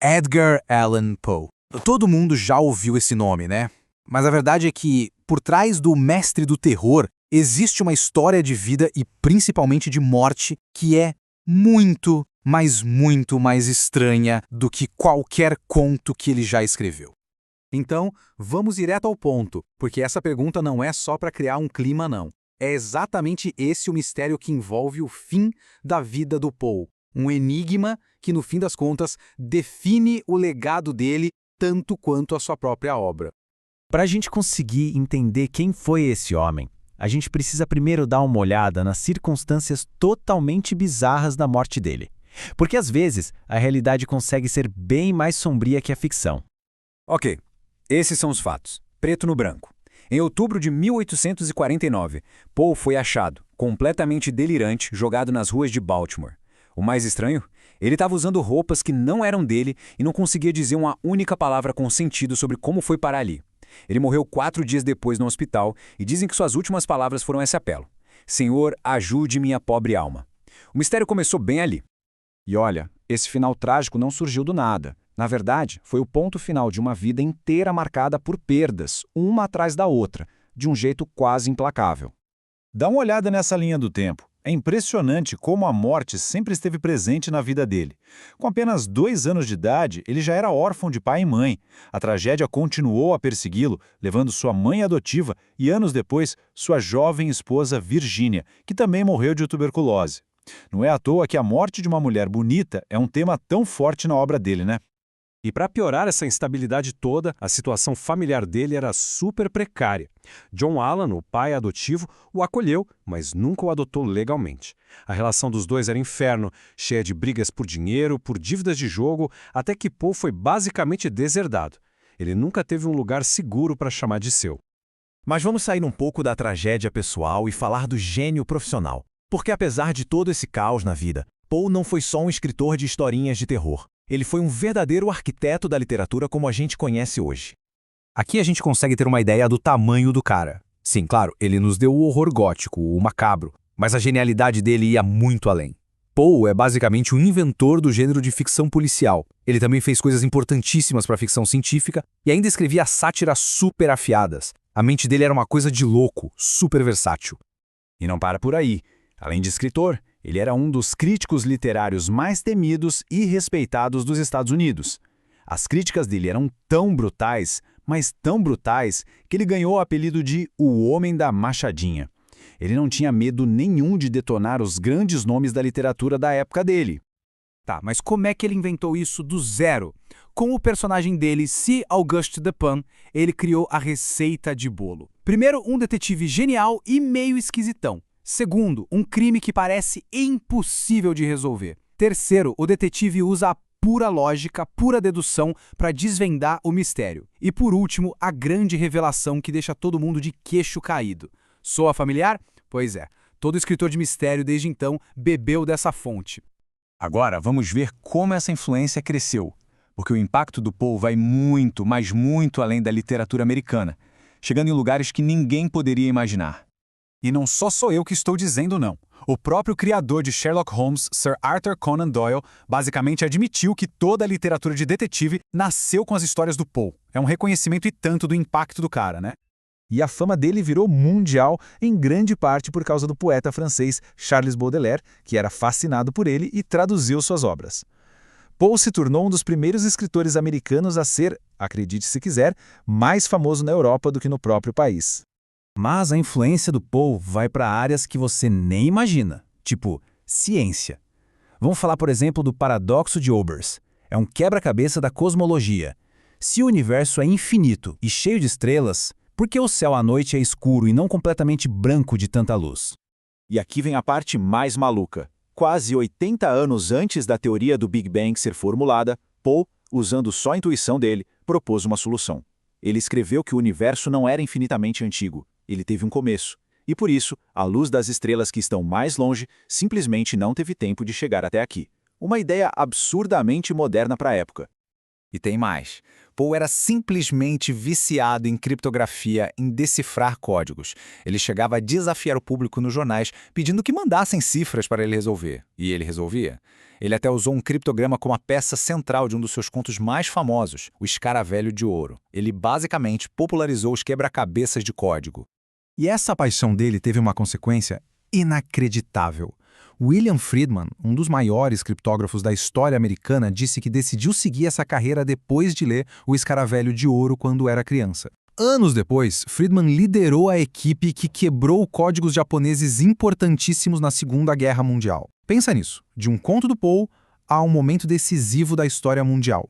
Edgar Allan Poe. Todo mundo já ouviu esse nome, né? Mas a verdade é que, por trás do mestre do terror, existe uma história de vida e principalmente de morte que é muito, mas muito mais estranha do que qualquer conto que ele já escreveu. Então, vamos direto ao ponto, porque essa pergunta não é só para criar um clima, não. É exatamente esse o mistério que envolve o fim da vida do Poe. Um enigma que, no fim das contas, define o legado dele tanto quanto a sua própria obra. Para a gente conseguir entender quem foi esse homem, a gente precisa primeiro dar uma olhada nas circunstâncias totalmente bizarras da morte dele. Porque às vezes a realidade consegue ser bem mais sombria que a ficção. Ok, esses são os fatos, preto no branco. Em outubro de 1849, Poe foi achado, completamente delirante, jogado nas ruas de Baltimore. O mais estranho? Ele estava usando roupas que não eram dele e não conseguia dizer uma única palavra com sentido sobre como foi parar ali. Ele morreu 4 dias depois no hospital e dizem que suas últimas palavras foram esse apelo: Senhor, ajude minha pobre alma. O mistério começou bem ali. E olha, esse final trágico não surgiu do nada. Na verdade, foi o ponto final de uma vida inteira marcada por perdas, uma atrás da outra, de um jeito quase implacável. Dá uma olhada nessa linha do tempo. É impressionante como a morte sempre esteve presente na vida dele. Com apenas 2 anos de idade, ele já era órfão de pai e mãe. A tragédia continuou a persegui-lo, levando sua mãe adotiva e, anos depois, sua jovem esposa Virginia, que também morreu de tuberculose. Não é à toa que a morte de uma mulher bonita é um tema tão forte na obra dele, né? E para piorar essa instabilidade toda, a situação familiar dele era super precária. John Allan, o pai adotivo, o acolheu, mas nunca o adotou legalmente. A relação dos dois era inferno, cheia de brigas por dinheiro, por dívidas de jogo, até que Poe foi basicamente deserdado. Ele nunca teve um lugar seguro para chamar de seu. Mas vamos sair um pouco da tragédia pessoal e falar do gênio profissional. Porque apesar de todo esse caos na vida, Poe não foi só um escritor de historinhas de terror. Ele foi um verdadeiro arquiteto da literatura como a gente conhece hoje. Aqui a gente consegue ter uma ideia do tamanho do cara. Sim, claro, ele nos deu o horror gótico, o macabro, mas a genialidade dele ia muito além. Poe é basicamente o inventor do gênero de ficção policial. Ele também fez coisas importantíssimas para a ficção científica e ainda escrevia sátiras super afiadas. A mente dele era uma coisa de louco, super versátil. E não para por aí. Além de escritor, ele era um dos críticos literários mais temidos e respeitados dos Estados Unidos. As críticas dele eram tão brutais, mas tão brutais, que ele ganhou o apelido de O Homem da Machadinha. Ele não tinha medo nenhum de detonar os grandes nomes da literatura da época dele. Tá, mas como é que ele inventou isso do zero? Com o personagem dele, C. Auguste Dupin, ele criou a receita de bolo. Primeiro, um detetive genial e meio esquisitão. Segundo, um crime que parece impossível de resolver. Terceiro, o detetive usa a pura lógica, pura dedução para desvendar o mistério. E por último, a grande revelação que deixa todo mundo de queixo caído. Soa familiar? Pois é, todo escritor de mistério desde então bebeu dessa fonte. Agora vamos ver como essa influência cresceu, porque o impacto do Poe vai muito, mas muito além da literatura americana, chegando em lugares que ninguém poderia imaginar. E não sou eu que estou dizendo não. O próprio criador de Sherlock Holmes, Sir Arthur Conan Doyle, basicamente admitiu que toda a literatura de detetive nasceu com as histórias do Poe. É um reconhecimento e tanto do impacto do cara, né? E a fama dele virou mundial, em grande parte por causa do poeta francês Charles Baudelaire, que era fascinado por ele e traduziu suas obras. Poe se tornou um dos primeiros escritores americanos a ser, acredite se quiser, mais famoso na Europa do que no próprio país. Mas a influência do Poe vai para áreas que você nem imagina, tipo ciência. Vamos falar, por exemplo, do paradoxo de Olbers. É um quebra-cabeça da cosmologia. Se o universo é infinito e cheio de estrelas, por que o céu à noite é escuro e não completamente branco de tanta luz? E aqui vem a parte mais maluca. Quase 80 anos antes da teoria do Big Bang ser formulada, Poe, usando só a intuição dele, propôs uma solução. Ele escreveu que o universo não era infinitamente antigo. Ele teve um começo, e por isso, a luz das estrelas que estão mais longe simplesmente não teve tempo de chegar até aqui. Uma ideia absurdamente moderna para a época. E tem mais. Poe era simplesmente viciado em criptografia, em decifrar códigos. Ele chegava a desafiar o público nos jornais, pedindo que mandassem cifras para ele resolver. E ele resolvia. Ele até usou um criptograma como a peça central de um dos seus contos mais famosos, O Escaravelho de Ouro. Ele basicamente popularizou os quebra-cabeças de código. E essa paixão dele teve uma consequência inacreditável. William Friedman, um dos maiores criptógrafos da história americana, disse que decidiu seguir essa carreira depois de ler O Escaravelho de Ouro quando era criança. Anos depois, Friedman liderou a equipe que quebrou códigos japoneses importantíssimos na Segunda Guerra Mundial. Pensa nisso, de um conto do Poe a um momento decisivo da história mundial.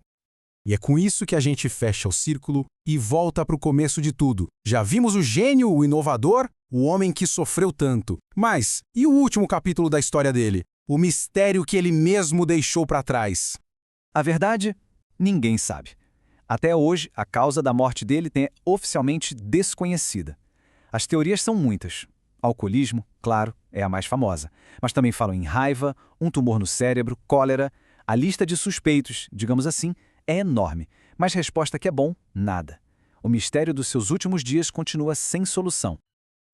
E é com isso que a gente fecha o círculo e volta para o começo de tudo. Já vimos o gênio, o inovador, o homem que sofreu tanto. Mas, e o último capítulo da história dele? O mistério que ele mesmo deixou para trás. A verdade, ninguém sabe. Até hoje, a causa da morte dele é oficialmente desconhecida. As teorias são muitas. Alcoolismo, claro, é a mais famosa. Mas também falam em raiva, um tumor no cérebro, cólera. A lista de suspeitos, digamos assim, é enorme. Mas resposta que é bom, nada. O mistério dos seus últimos dias continua sem solução.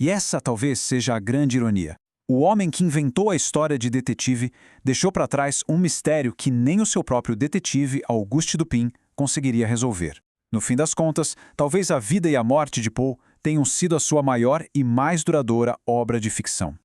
E essa talvez seja a grande ironia. O homem que inventou a história de detetive deixou para trás um mistério que nem o seu próprio detetive, Auguste Dupin, conseguiria resolver. No fim das contas, talvez a vida e a morte de Poe tenham sido a sua maior e mais duradoura obra de ficção.